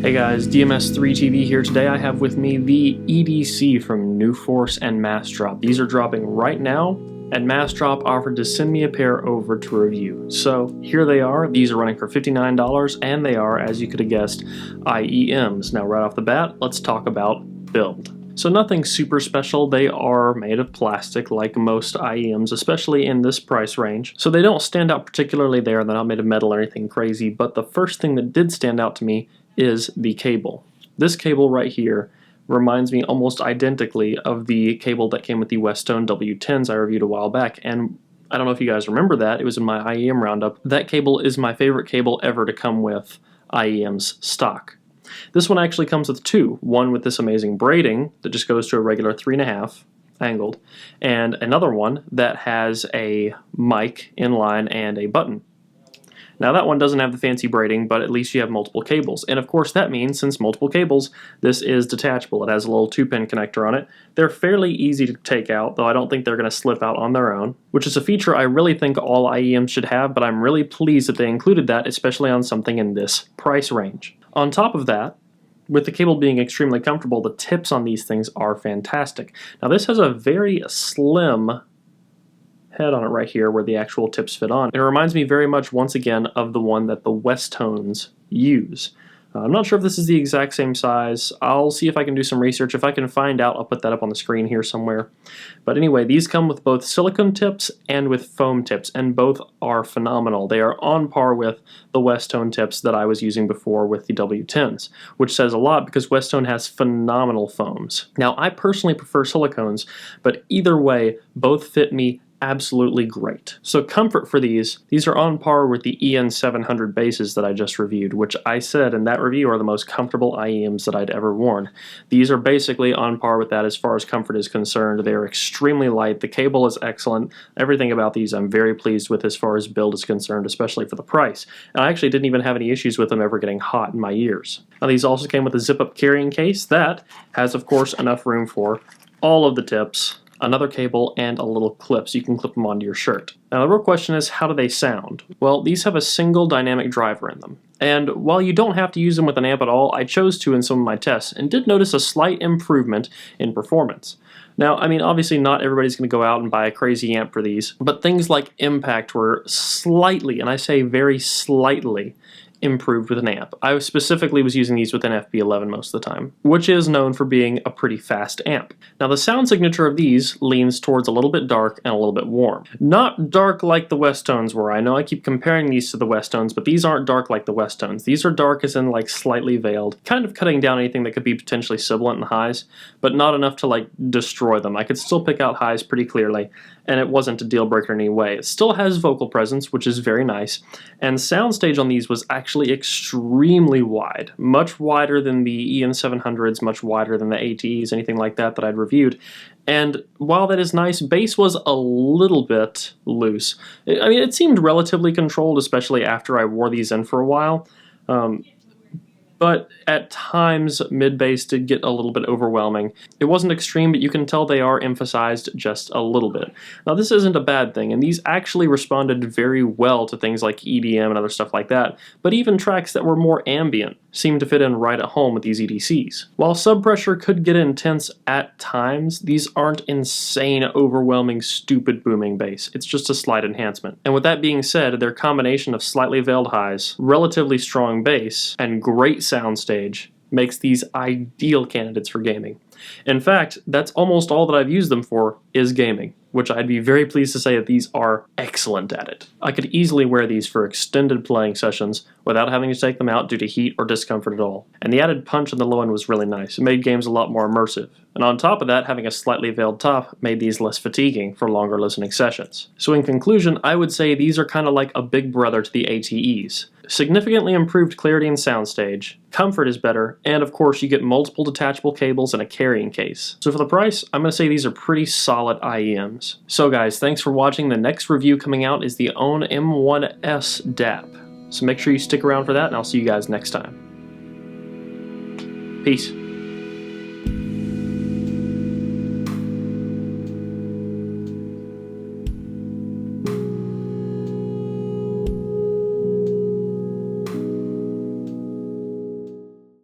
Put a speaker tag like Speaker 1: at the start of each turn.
Speaker 1: Hey guys, DMS3TV here. Today I have with me the EDC from Nuforce and Massdrop. These are dropping right now, and Massdrop offered to send me a pair over to review. So here they are. These are running for $59, and they are, as you could have guessed, IEMs. Now right off the bat, let's talk about build. So nothing super special. They are made of plastic like most IEMs, especially in this price range. So they don't stand out particularly there. They're not made of metal or anything crazy, but the first thing that did stand out to me is the cable. This cable right here reminds me almost identically of the cable that came with the Westone W10s I reviewed a while back, and I don't know if you guys remember that. It was in my IEM roundup. That cable is my favorite cable ever to come with IEM's stock. This one actually comes with two. One with this amazing braiding that just goes to a regular 3.5 angled, and another one that has a mic inline and a button. Now that one doesn't have the fancy braiding, but at least you have multiple cables. And of course that means, since multiple cables, this is detachable. It has a little 2-pin connector on it. They're fairly easy to take out, though I don't think they're going to slip out on their own, which is a feature I really think all IEMs should have, but I'm really pleased that they included that, especially on something in this price range. On top of that, with the cable being extremely comfortable, the tips on these things are fantastic. Now this has a very slim head on it right here where the actual tips fit on. It reminds me very much, once again, of the one that the Westones use. I'm not sure if this is the exact same size. I'll see if I can do some research. If I can find out, I'll put that up on the screen here somewhere. But anyway, these come with both silicone tips and with foam tips, and both are phenomenal. They are on par with the Westone tips that I was using before with the W10s, which says a lot because Westone has phenomenal foams. Now, I personally prefer silicones, but either way, both fit me absolutely great. So comfort for these are on par with the EN700 bases that I just reviewed, which I said in that review are the most comfortable IEMs that I'd ever worn. These are basically on par with that as far as comfort is concerned. They are extremely light. The cable is excellent. Everything about these I'm very pleased with as far as build is concerned, especially for the price. And I actually didn't even have any issues with them ever getting hot in my ears. Now these also came with a zip-up carrying case that has, of course, enough room for all of the tips, another cable, and a little clip so you can clip them onto your shirt. Now the real question is, how do they sound? Well, these have a single dynamic driver in them. And while you don't have to use them with an amp at all, I chose to in some of my tests and did notice a slight improvement in performance. Now, I mean, obviously not everybody's going to go out and buy a crazy amp for these, but things like impact were slightly, and I say very slightly, improved with an amp. I specifically was using these with an FB11 most of the time, which is known for being a pretty fast amp. Now the sound signature of these leans towards a little bit dark and a little bit warm. Not dark like the Westones were. I know I keep comparing these to the Westones, but these aren't dark like the Westones. These are dark as in like slightly veiled, kind of cutting down anything that could be potentially sibilant in highs, but not enough to like destroy them. I could still pick out highs pretty clearly, and it wasn't a deal breaker in any way. It still has vocal presence, which is very nice, and soundstage on these was actually extremely wide, much wider than the EN700s, much wider than the ATEs, anything like that I'd reviewed. And while that is nice, bass was a little bit loose. I mean, it seemed relatively controlled, especially after I wore these in for a while. But at times, mid-bass did get a little bit overwhelming. It wasn't extreme, but you can tell they are emphasized just a little bit. Now, this isn't a bad thing, and these actually responded very well to things like EDM and other stuff like that, but even tracks that were more ambient seemed to fit in right at home with these EDCs. While sub-pressure could get intense at times, these aren't insane, overwhelming, stupid booming bass. It's just a slight enhancement. And with that being said, their combination of slightly veiled highs, relatively strong bass, and great soundstage makes these ideal candidates for gaming. In fact, that's almost all that I've used them for is gaming, which I'd be very pleased to say that these are excellent at it. I could easily wear these for extended playing sessions without having to take them out due to heat or discomfort at all. And the added punch on the low end was really nice. It made games a lot more immersive. And on top of that, having a slightly veiled top made these less fatiguing for longer listening sessions. So in conclusion, I would say these are kind of like a big brother to the ATEs. Significantly improved clarity and soundstage, comfort is better, and of course you get multiple detachable cables and a carrying case. So for the price, I'm going to say these are pretty solid IEMs. So guys, thanks for watching. The next review coming out is the OWN M1S DAP. So make sure you stick around for that, and I'll see you guys next time. Peace.